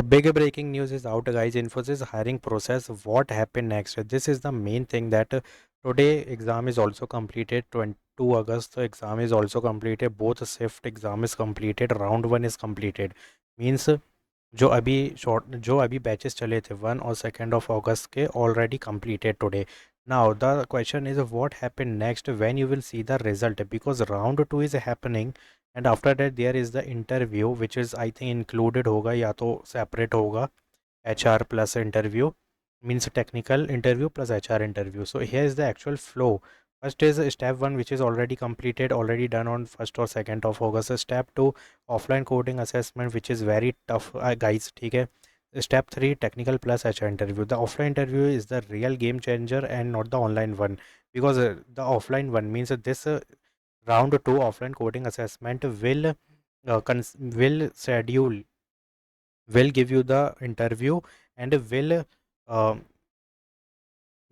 Big breaking news is out, guys. Infosys hiring process. What happened next? This is the main thing that today exam is also completed. 22 August exam is also completed. Both shift exam is completed. Round one is completed. Means जो अभी batches चले थे 1 और 2 of अगस्त के already completed today. Now the question is what happened next when you will see the result, because round 2 is happening and after that there is the interview which is I think included होगा या तो separate होगा. HR plus interview means technical interview plus HR interview. So here is the actual flow. First is step 1 which is already completed, already done on 1st or 2nd of August. Step 2 offline coding assessment which is very tough, guys. ठीक है. Step 3 technical plus HR interview. The offline interview is the real game changer and not the online one, because the offline one means this round 2 offline coding assessment will schedule, will give you the interview and will uh,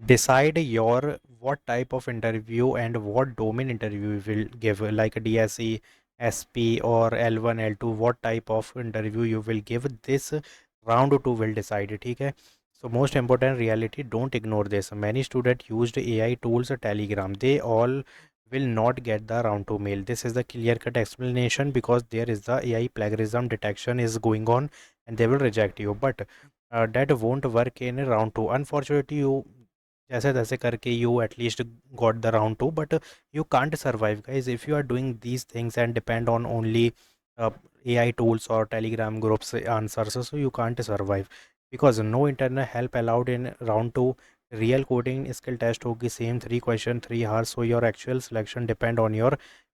decide your what type of interview and what domain interview you will give, like DSE, SP or L1 L2, what type of interview you will give. This round 2 will decide it. ठीक है. So most important reality, don't ignore this. Many students used AI tools, Telegram, they all will not get the round 2 mail. This is the clear cut explanation, because there is the AI plagiarism detection is going on and they will reject you, but that won't work in round 2. Unfortunately, you जैसे तैसे करके you at least got the round 2, but you can't survive, guys, if you are doing these things and depend on only uh, AI tools or Telegram groups answers. So you can't survive, because no internal help allowed in round 2. Real coding skill test होगी, same 3 question 3 hours, so your actual selection depend on your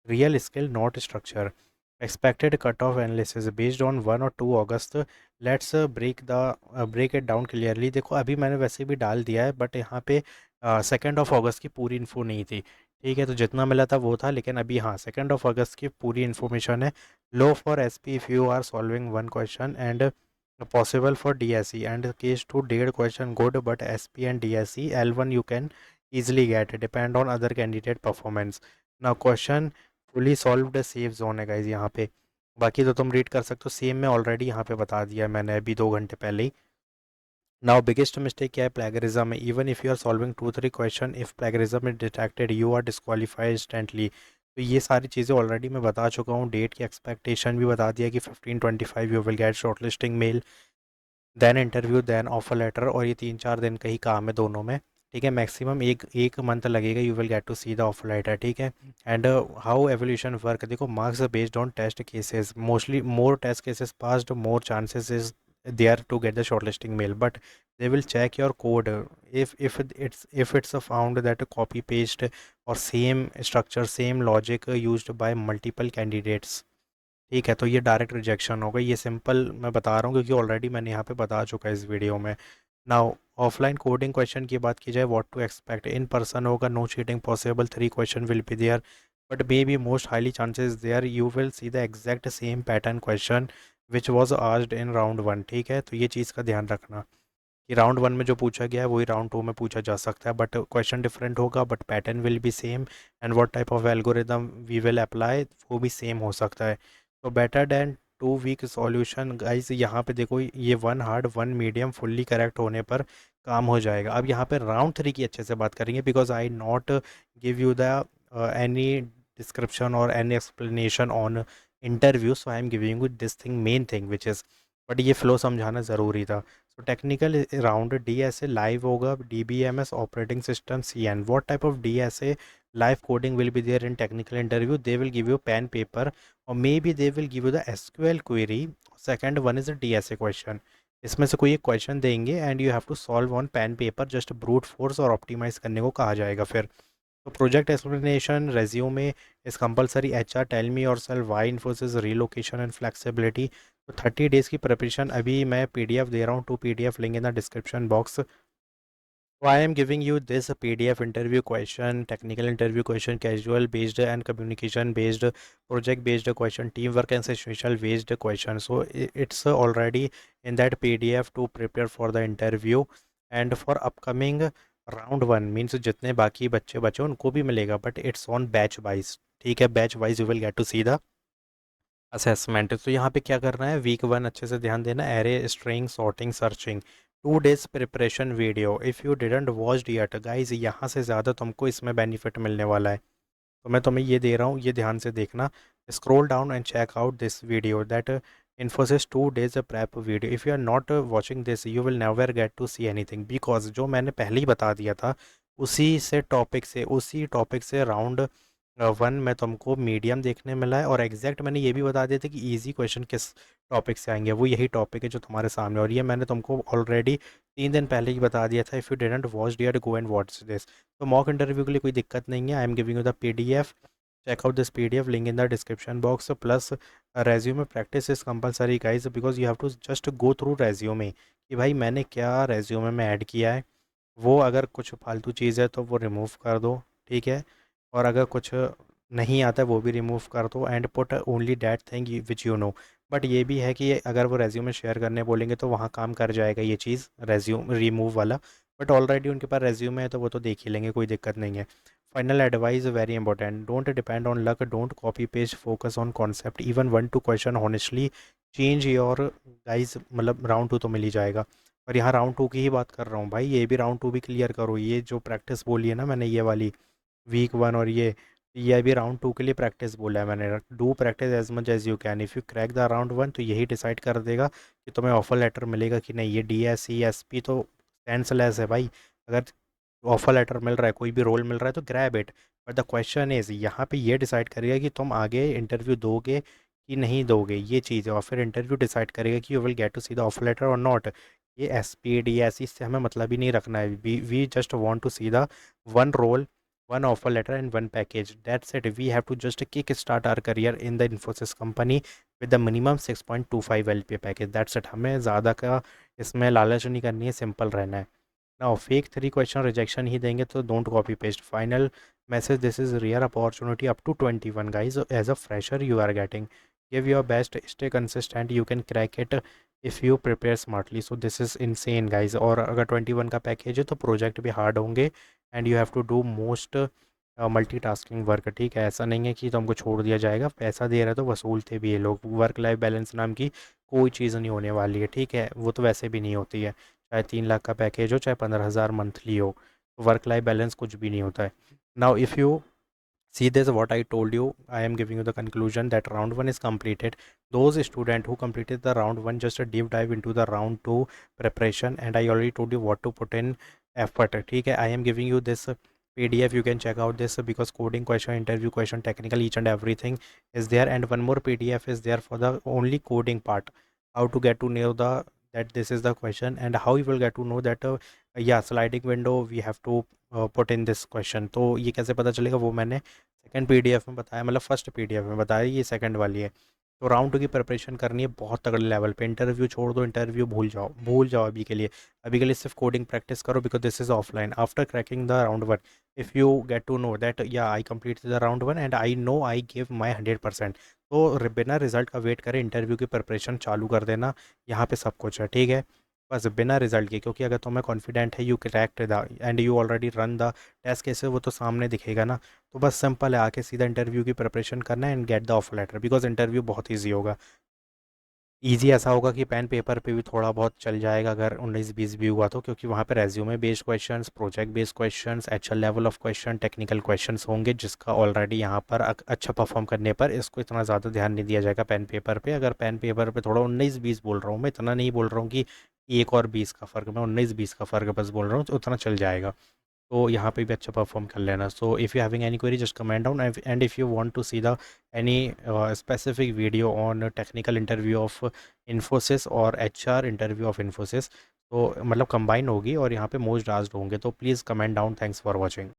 real skill, not structure. Expected cutoff analysis based on 1 or 2 August. Let's break it down clearly. देखो अभी मैंने वैसे भी डाल दिया है, but यहाँ पे 2 ऑफ अगस्त की पूरी इन्फो नहीं थी. ठीक है, तो जितना मिला था वो था, लेकिन अभी हाँ 2 ऑफ अगस्त की पूरी इन्फॉर्मेशन है. Low for SP if you are solving 1 question and possible for DSE and case to 1.5 question good, but SP and DSE L1 you can easily get, depend on other candidate performance. now question fully solved save zone है guys यहाँ पे. बाकी तो तुम read कर सकते हो, same मैं ऑलरेडी यहाँ पे बता दिया है मैंने अभी 2 घंटे पहले ही. नाउ बिगेस्ट मिस्टेक क्या है, प्लेगरिज्म है. Even if you are solving 2-3 question, if plagiarism is detected you are disqualified instantly. तो ये सारी चीज़ें ऑलरेडी मैं बता चुका हूँ. डेट की एक्सपेक्टेशन भी बता दिया कि 15/25 you will get short listing mail, then interview, then offer letter, और ये 3-4 दिन का ही काम है दोनों में. ठीक है, मैक्सिमम एक एक मंथ लगेगा, you will get to see the offer letter. ठीक है. एंड हाउ एवोल्यूशन वर्क, देखो marks based on test cases. Mostly more test cases passed, more chances is there to get the shortlisting mail, but they will check your code. If it's found that a copy paste or same structure, same logic used by multiple candidates. ठीक है, तो ये direct rejection होगा. ये simple मैं बता रहा हूँ क्योंकि ऑलरेडी मैंने यहाँ पे बता चुका है इस वीडियो में. नाउ ऑफलाइन कोडिंग क्वेश्चन की बात की जाए, what to expect. In person होगा, no cheating possible, 3 question will be there, but maybe most highly chances there you will see the exact same pattern question which was asked in round 1. ठीक है, तो ये चीज़ का ध्यान रखना कि round 1 में जो पूछा गया है वही राउंड 2 में पूछा जा सकता है, बट क्वेश्चन डिफरेंट होगा, but pattern will be same and what type of algorithm we will apply वो भी सेम हो सकता है. तो better than 2 week solution guys. यहाँ पे देखो ये 1 हार्ड 1 मीडियम फुल्ली करेक्ट होने पर काम हो जाएगा. अब यहाँ पे राउंड 3 की अच्छे से बात करेंगे, because I not give you the any description और any explanation on interview, so I am giving you this thing main thing which is, but ये फ्लो समझाना ज़रूरी था. So technical round DSA live होगा, DBMS ऑपरेटिंग सिस्टम CN. व्हाट type ऑफ DSA live coding will be there in technical interview. They will give you pen paper, or maybe they will give you the SQL query. Second one is a DSA question. इसमें से कोई एक question देंगे and you have to solve on pen paper, just brute force और optimize करने को कहा जाएगा. फिर तो project explanation, resume is compulsory. HR tell me your self, why Infosys, relocation and flexibility. तो 30 डेज़ की प्रिपरेशन. अभी मैं PDF दे रहा हूँ, 2 PDF link in the description box. So I am giving you this PDF interview question, technical interview question, casual based and communication based, project based question, teamwork and situational based question. So it's already in that PDF to prepare for the interview. And for upcoming round 1 means जितने बाकी बच्चे बचे उनको भी मिलेगा, but it's on batch wise. ठीक है, batch wise you will get to see the assessment. तो यहाँ पे क्या करना है, वीक 1 अच्छे से ध्यान देना, array string sorting searching, 2 days preparation video, if you didn't watch yet guys, यहाँ से ज़्यादा तुमको इसमें बेनिफिट मिलने वाला है। तो मैं तुम्हें ये दे रहा हूँ, ये ध्यान से देखना। Scroll down and check out this video that Infosys 2 days prep video, if you are not watching this you will never get to see anything, because जो मैंने पहले ही बता दिया था उसी टॉपिक से राउंड 1 में तुमको मीडियम देखने मिला है, और एग्जैक्ट मैंने ये भी बता दिया था कि इजी क्वेश्चन किस टॉपिक से आएंगे, वो यही टॉपिक है जो तुम्हारे सामने, और ये मैंने तुमको ऑलरेडी 3 दिन पहले ही बता दिया था। If you didn't watch dear go and watch this. तो मॉक इंटरव्यू के लिए कोई दिक्कत नहीं है, I am giving you the PDF, check out this PDF link in the description box, plus resume practice is compulsory guys, because you have to just go through resume कि भाई मैंने क्या resume में ऐड किया है, वो अगर कुछ फालतू चीज़ है तो वो रिमूव कर दो, ठीक है, और अगर कुछ नहीं आता है वो भी रिमूव कर दो, and put only that thing which you know. But ये भी है कि अगर वो रेज्यूमे शेयर करने बोलेंगे तो वहाँ काम कर जाएगा ये चीज़ रेज्यूम रिमूव वाला, बट ऑलरेडी उनके पास रेज्यूमे है तो वो तो देख ही लेंगे, कोई दिक्कत नहीं है। Final advice very important, don't depend on luck, don't copy paste, focus on concept, even 1-2 question honestly change your guys, मतलब राउंड 2 तो मिल ही जाएगा। और यहाँ राउंड 2 की ही बात कर रहा हूँ भाई, ये भी राउंड 2 भी क्लियर करो, ये जो प्रैक्टिस बोली है ना मैंने ये वाली वीक 1, और ये भी राउंड 2 के लिए प्रैक्टिस बोला है मैंने, do practice as much as you can, if you crack the round 1 तो यही डिसाइड कर देगा कि तुम्हें ऑफर लेटर मिलेगा कि नहीं। ये DSE SP तो सेंसलेस है भाई, अगर ऑफर लेटर मिल रहा है, कोई भी रोल मिल रहा है तो grab it, but the question is यहाँ पे ये डिसाइड करेगा कि तुम आगे इंटरव्यू दोगे कि नहीं दोगे, ये चीज़ है, और फिर इंटरव्यू डिसाइड करेगा कि you will get to see the offer letter और नॉट। ये SPD से हमें मतलब ही नहीं रखना है, we just want to see the one role, one offer letter and one package, that's it, we have to just kick start our career in the Infosys company with the minimum 6.25 LPA package, that's it, हमें ज़्यादा का इसमें लालच नहीं करनी है, simple रहना है। नाउ फेक 3 क्वेश्चन रिजेक्शन ही देंगे तो don't copy paste. Final message, this is rare opportunity up to 21 guys, as a fresher you are getting, give your best, stay consistent, you can crack it if you prepare smartly, so this is insane guys. और अगर 21 का package है तो project भी hard होंगे, and you have to do most multitasking work, ठीक है, ऐसा नहीं है कि तुमको छोड़ दिया जाएगा, पैसा दे रहे हैं तो वसूलते भी ये लोग, वर्क लाइफ बैलेंस नाम की कोई चीज़ नहीं होने वाली है, ठीक है, वो तो वैसे भी नहीं होती है, चाहे 3 लाख का पैकेज हो चाहे 15,000 मंथली हो, वर्क लाइफ बैलेंस कुछ भी नहीं होता है। Now if you see this what I told you, I am giving you the conclusion that round 1 is completed. Those student who completed the round 1 just a deep dive into the round 2 preparation, and I already told you what to put in effort, ठीक है, I am giving you this PDF, you can check out this, because coding question, interview question, technical, each and everything is there, and one more PDF is there for the only coding part, how to get to know the that this is the question, and how you will get to know that yeah, sliding window we have to put in this question, तो ये कैसे पता चलेगा वो मैंने second PDF में बताया, मतलब फर्स्ट PDF में बताया, ये सेकंड वाली है। तो राउंड 2 की प्रिपरेशन करनी है बहुत तगड़े लेवल पे, इंटरव्यू छोड़ दो, इंटरव्यू भूल जाओ अभी के लिए सिर्फ कोडिंग प्रैक्टिस करो, because this is offline. After cracking the round 1, if you get to know that या I complete the round 1 and I know I give my 100%, तो बिना रिजल्ट का वेट करें, इंटरव्यू की प्रिपरेशन चालू कर देना, यहाँ पे सब कुछ है, ठीक है, बस बिना रिजल्ट के, क्योंकि अगर तुम्हें कॉन्फिडेंट है you cracked the and you already run the test cases, वो तो सामने दिखेगा ना, तो बस सिंपल है, आके सीधा इंटरव्यू की प्रिपरेशन करना है and get the offer letter, because interview बहुत ईजी होगा। ईजी ऐसा होगा कि पेन पेपर पे भी थोड़ा बहुत चल जाएगा अगर 19-20 भी हुआ तो, क्योंकि वहाँ पे resume based questions, project based questions, HL level of question, technical questions होंगे, जिसका ऑलरेडी यहाँ पर अच्छा परफॉर्म करने पर इसको इतना ज़्यादा ध्यान नहीं दिया जाएगा पेन पेपर पे। अगर पेन पेपर पे थोड़ा 19-20 बोल रहा हूँ मैं, इतना नहीं बोल रहा हूँ कि 1 और 20 का फ़र्क, मैं 19-20 का फ़र्क बस बोल रहा हूँ, तो उतना चल जाएगा, तो यहाँ पे भी अच्छा परफॉर्म कर लेना। So if you having any query just comment down, and if you want to see the any specific video on technical interview of Infosys और HR इंटरव्यू ऑफ इन्फोसिस, तो मतलब कंबाइन होगी और यहाँ पे मोस्ट आस्क्ड होंगे, तो please comment down. Thanks for watching.